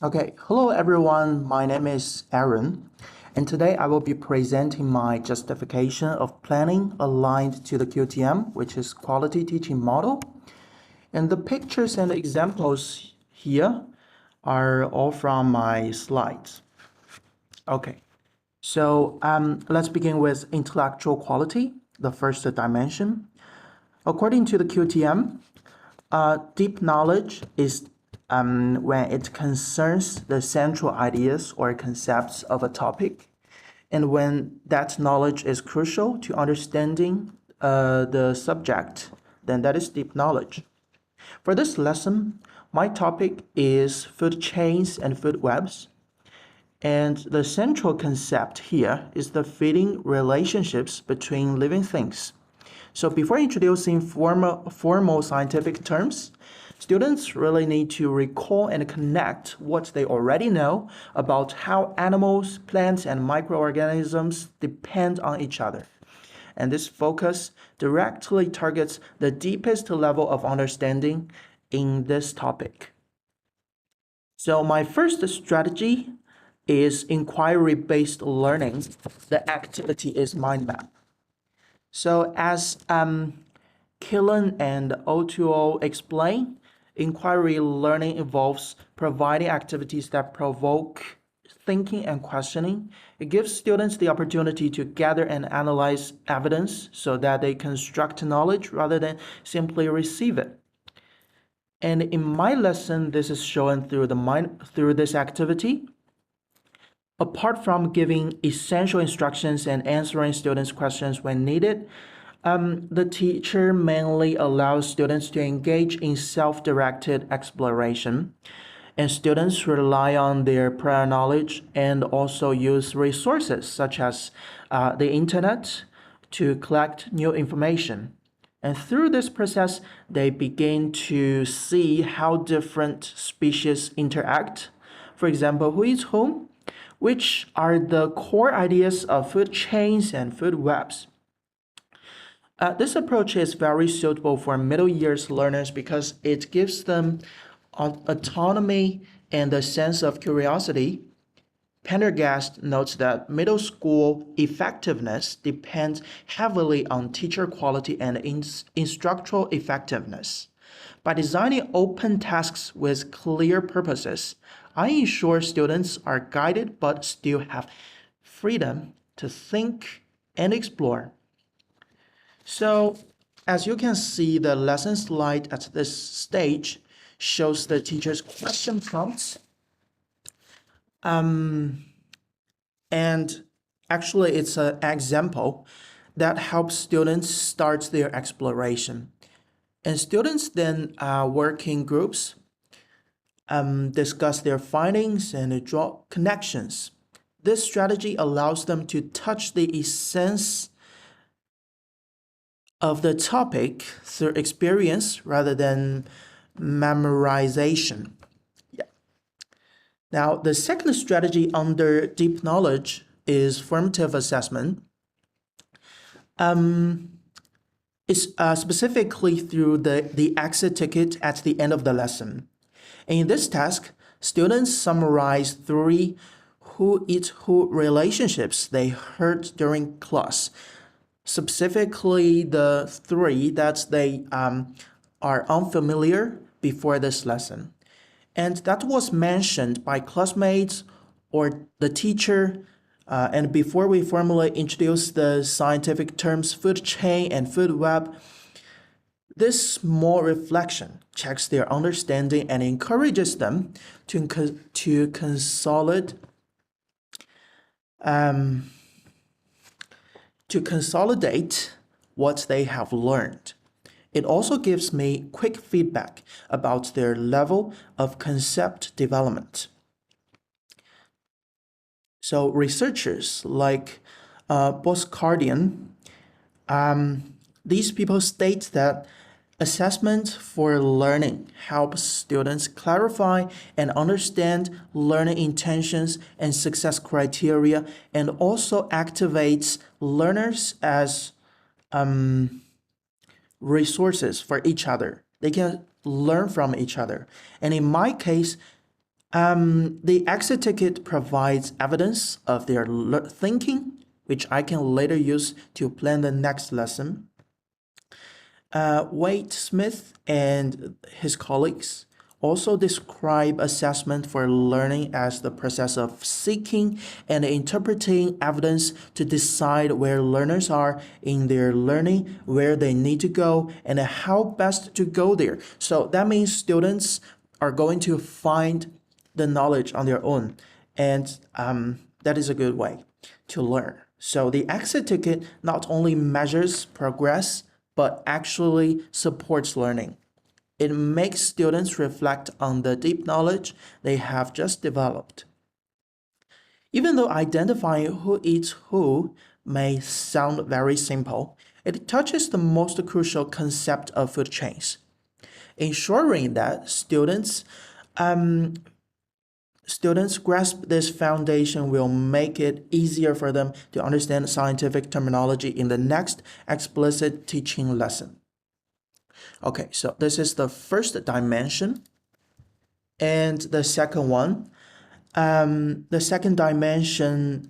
Okay, hello everyone. My name is Aaron, and today I will be presenting my justification of planning aligned to the QTM, which is quality teaching model. And the pictures and examples here are all from my slides. Okay, so let's begin with intellectual quality, the first dimension. According to the QTM, deep knowledge is when it concerns the central ideas or concepts of a topic, and when that knowledge is crucial to understanding the subject, then that is deep knowledge. For this lesson, my topic is food chains and food webs, and the central concept here is the feeding relationships between living things. So before introducing formal scientific terms, students really need to recall and connect what they already know about how animals, plants, and microorganisms depend on each other. And this focus directly targets the deepest level of understanding in this topic. So my first strategy is inquiry-based learning. The activity is mind map. So as Killen and O2O explain, inquiry learning involves providing activities that provoke thinking and questioning. It gives students the opportunity to gather and analyze evidence so that they construct knowledge rather than simply receive it. And in my lesson, this is shown through this activity. Apart from giving essential instructions and answering students' questions when needed, the teacher mainly allows students to engage in self-directed exploration, and students rely on their prior knowledge and also use resources such as the internet to collect new information. And through this process, they begin to see how different species interact. For example, who eats whom, which are the core ideas of food chains and food webs. This approach is very suitable for middle years learners because it gives them autonomy and a sense of curiosity. Pendergast notes that middle school effectiveness depends heavily on teacher quality and instructional effectiveness. By designing open tasks with clear purposes, I ensure students are guided but still have freedom to think and explore. So, as you can see, the lesson slide at this stage shows the teacher's question prompts. And actually, it's an example that helps students start their exploration. And students then work in groups, discuss their findings, and draw connections. This strategy allows them to touch the essence of the topic through experience rather than memorization. Yeah. Now, the second strategy under deep knowledge is formative assessment. It's specifically through the exit ticket at the end of the lesson. In this task, students summarize 3 who eats who relationships they heard during class. Specifically, the 3 that they are unfamiliar before this lesson. And that was mentioned by classmates or the teacher. And before we formally introduce the scientific terms food chain and food web, this small reflection checks their understanding and encourages them to consolidate what they have learned. It also gives me quick feedback about their level of concept development. So researchers like Boscardian, these people state that assessment for learning helps students clarify and understand learning intentions and success criteria, and also activates learners as resources for each other. They can learn from each other. And in my case, The exit ticket provides evidence of their thinking, which I can later use to plan the next lesson. Wade Smith and his colleagues also describe assessment for learning as the process of seeking and interpreting evidence to decide where learners are in their learning, where they need to go, and how best to go there. So that means students are going to find the knowledge on their own, and that is a good way to learn. So the exit ticket not only measures progress, but actually supports learning. It makes students reflect on the deep knowledge they have just developed. Even though identifying who eats who may sound very simple, it touches the most crucial concept of food chains, ensuring that students grasp this foundation will make it easier for them to understand scientific terminology in the next explicit teaching lesson. Okay, so this is the first dimension. And the second one, the second dimension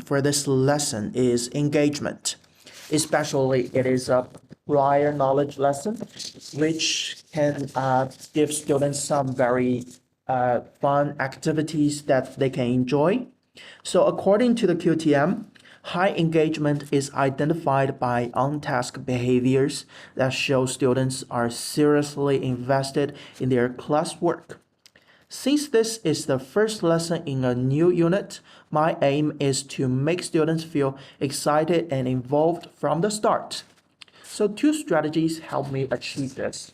for this lesson is engagement. Especially it is a prior knowledge lesson, which can give students some very fun activities that they can enjoy. So according to the QTM, high engagement is identified by on-task behaviors that show students are seriously invested in their classwork. Since this is the first lesson in a new unit, my aim is to make students feel excited and involved from the start. So two strategies help me achieve this.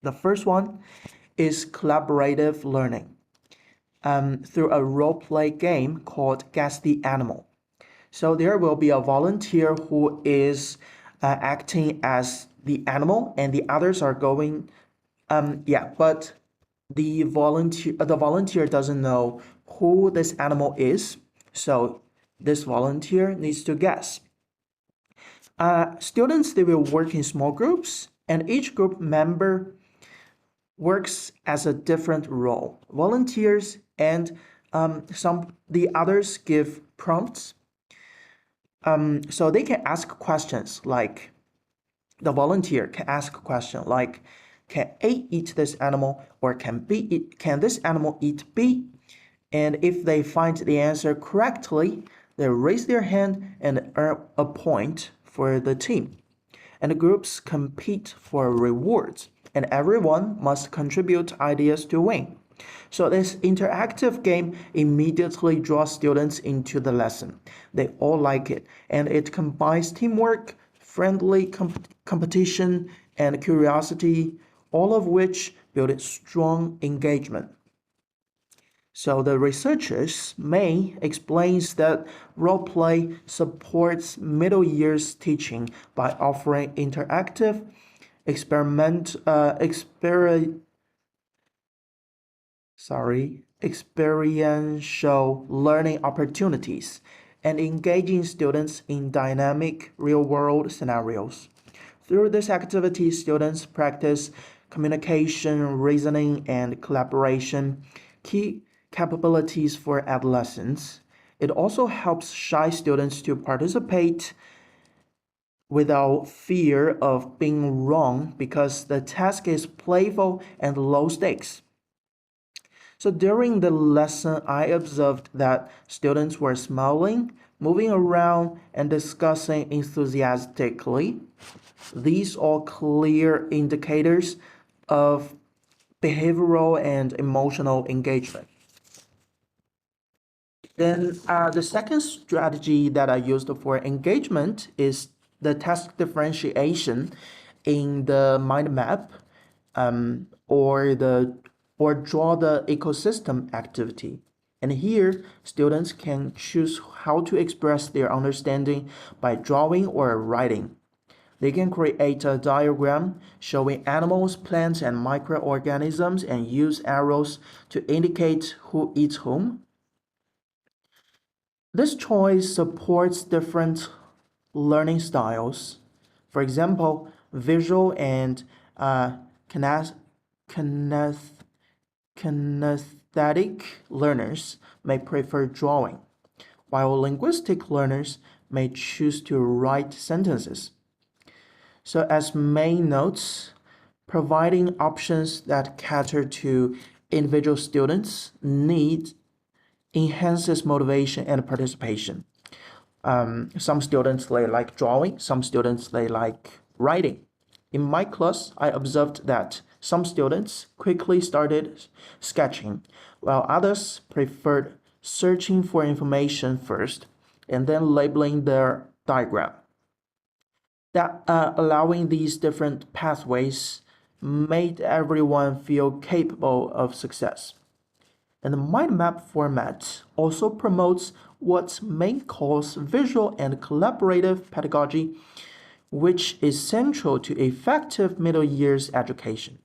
The first one is collaborative learning through a role-play game called Guess the Animal. So there will be a volunteer who is acting as the animal, and the others are going, but the volunteer doesn't know who this animal is, so this volunteer needs to guess. Students, they will work in small groups, and each group member works as a different role. Volunteers and the others give prompts. So they can ask questions like, the volunteer can ask a question like, can A eat this animal, or can this animal eat B? And if they find the answer correctly, they raise their hand and earn a point for the team. And the groups compete for rewards, and everyone must contribute ideas to win. So this interactive game immediately draws students into the lesson. They all like it, and it combines teamwork, friendly competition, and curiosity, all of which build strong engagement. So the researchers May explains that role-play supports middle years teaching by offering interactive, experiential learning opportunities and engaging students in dynamic real-world scenarios. Through this activity, students practice communication, reasoning, and collaboration, key capabilities for adolescents. It also helps shy students to participate without fear of being wrong because the task is playful and low stakes. So during the lesson, I observed that students were smiling, moving around, and discussing enthusiastically. These are clear indicators of behavioral and emotional engagement. Then the second strategy that I used for engagement is the task differentiation in the mind map or draw the ecosystem activity. And here, students can choose how to express their understanding by drawing or writing. They can create a diagram showing animals, plants, and microorganisms and use arrows to indicate who eats whom. This choice supports different learning styles. For example, visual and kinesthetic kinesthetic learners may prefer drawing, while linguistic learners may choose to write sentences. So as main notes, providing options that cater to individual students' needs enhances motivation and participation. Some students they like drawing, some students they like writing. In my class, I observed that some students quickly started sketching, while others preferred searching for information first and then labeling their diagram. That allowing these different pathways made everyone feel capable of success. And the mind map format also promotes what may calls visual and collaborative pedagogy, which is central to effective middle years education.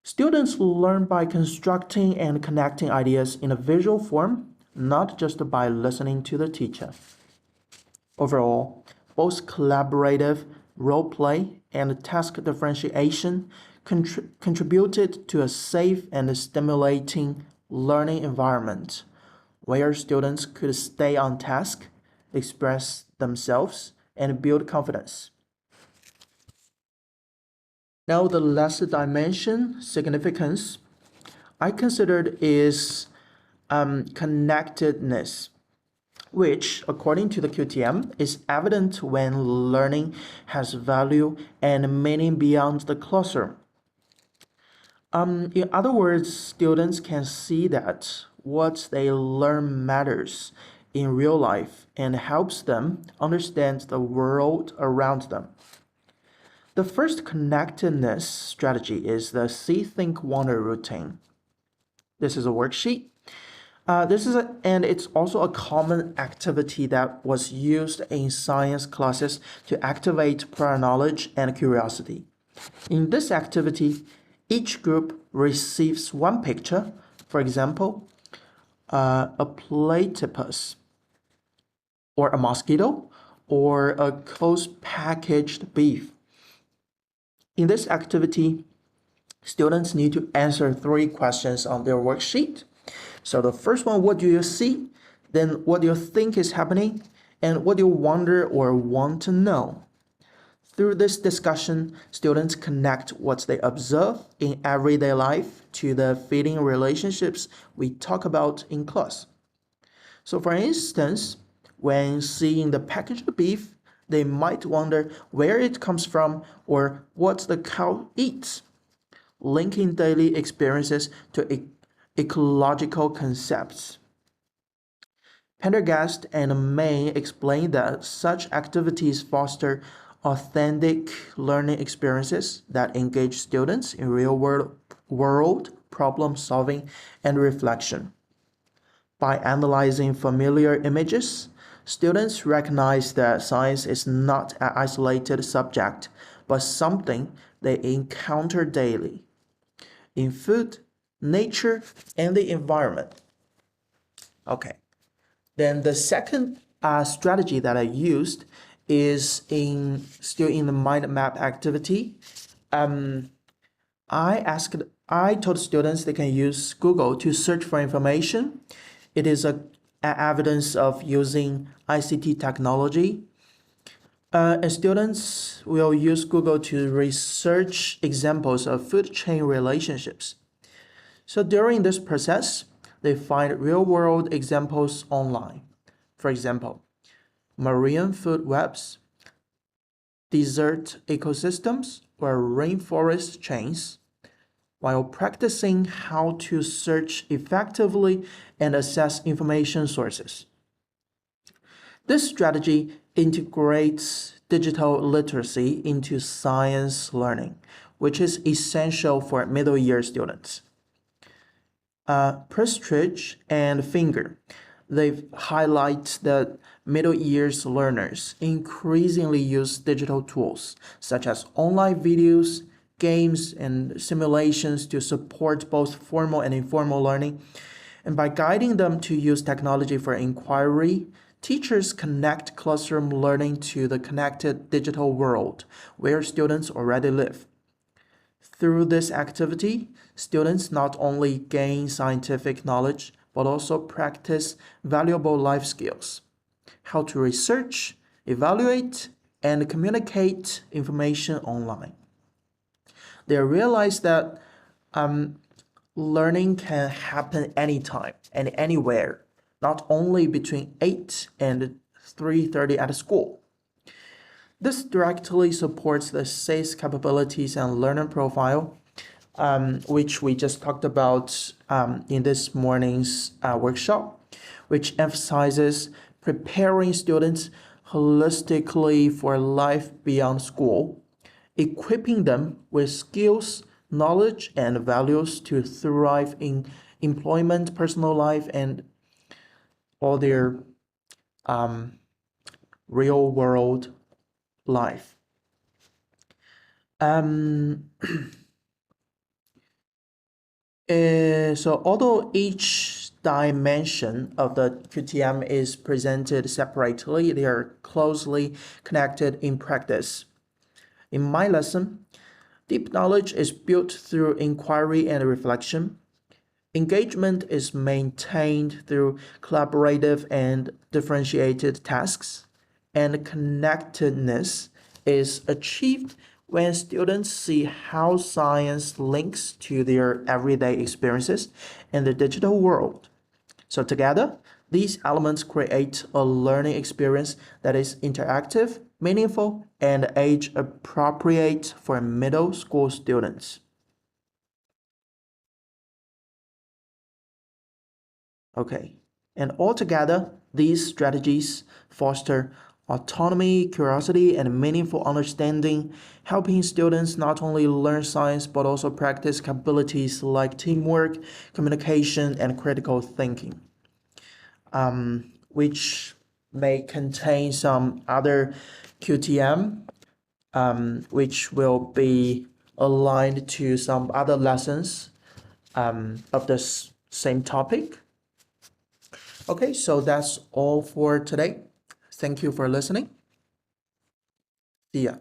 Students learn by constructing and connecting ideas in a visual form, not just by listening to the teacher. Overall, both collaborative role play and task differentiation contributed to a safe and stimulating learning environment where students could stay on task, express themselves, and build confidence. Now, the last dimension, significance, I considered is connectedness, which, according to the QTM, is evident when learning has value and meaning beyond the classroom. In other words, students can see that what they learn matters in real life and helps them understand the world around them. The first connectedness strategy is the See, Think, Wonder routine. This is a worksheet. And it's also a common activity that was used in science classes to activate prior knowledge and curiosity. In this activity, each group receives one picture, for example, a platypus, or a mosquito, or a close packaged beef. In this activity, students need to answer 3 questions on their worksheet. So the first one, what do you see? Then what do you think is happening? And what do you wonder or want to know? Through this discussion, students connect what they observe in everyday life to the feeling relationships we talk about in class. So for instance, when seeing the packaged beef, they might wonder where it comes from or what the cow eats, linking daily experiences to ecological concepts. Pendergast and May explain that such activities foster authentic learning experiences that engage students in real-world problem solving and reflection. By analyzing familiar images, students recognize that science is not an isolated subject, but something they encounter daily in food, nature, and the environment. Okay, then the second strategy that I used is still in the mind map activity. I told students they can use Google to search for information. It is a evidence of using ICT technology. And students will use Google to research examples of food chain relationships. So during this process, they find real-world examples online. For example, marine food webs, desert ecosystems, or rainforest chains, while practicing how to search effectively and assess information sources. This strategy integrates digital literacy into science learning, which is essential for middle year students. Prestridge and Finger, they highlight that middle years learners increasingly use digital tools such as online videos, games, and simulations to support both formal and informal learning. And by guiding them to use technology for inquiry, teachers connect classroom learning to the connected digital world where students already live. Through this activity, students not only gain scientific knowledge, but also practice valuable life skills: how to research, evaluate, and communicate information online. They realize that learning can happen anytime and anywhere, not only between 8 and 3:30 at school. This directly supports the SACE capabilities and learner profile, which we just talked about in this morning's workshop, which emphasizes preparing students holistically for life beyond school, equipping them with skills, knowledge, and values to thrive in employment, personal life, and all their real world life. So although each dimension of the QTM is presented separately, they are closely connected in practice. In my lesson, deep knowledge is built through inquiry and reflection. Engagement is maintained through collaborative and differentiated tasks, and connectedness is achieved when students see how science links to their everyday experiences in the digital world. So together, these elements create a learning experience that is interactive, meaningful, and age-appropriate for middle school students. Okay, and altogether, these strategies foster autonomy, curiosity, and meaningful understanding, helping students not only learn science but also practice capabilities like teamwork, communication, and critical thinking, which may contain some other QTM, which will be aligned to some other lessons of the same topic. Okay, so that's all for today. Thank you for listening. See ya.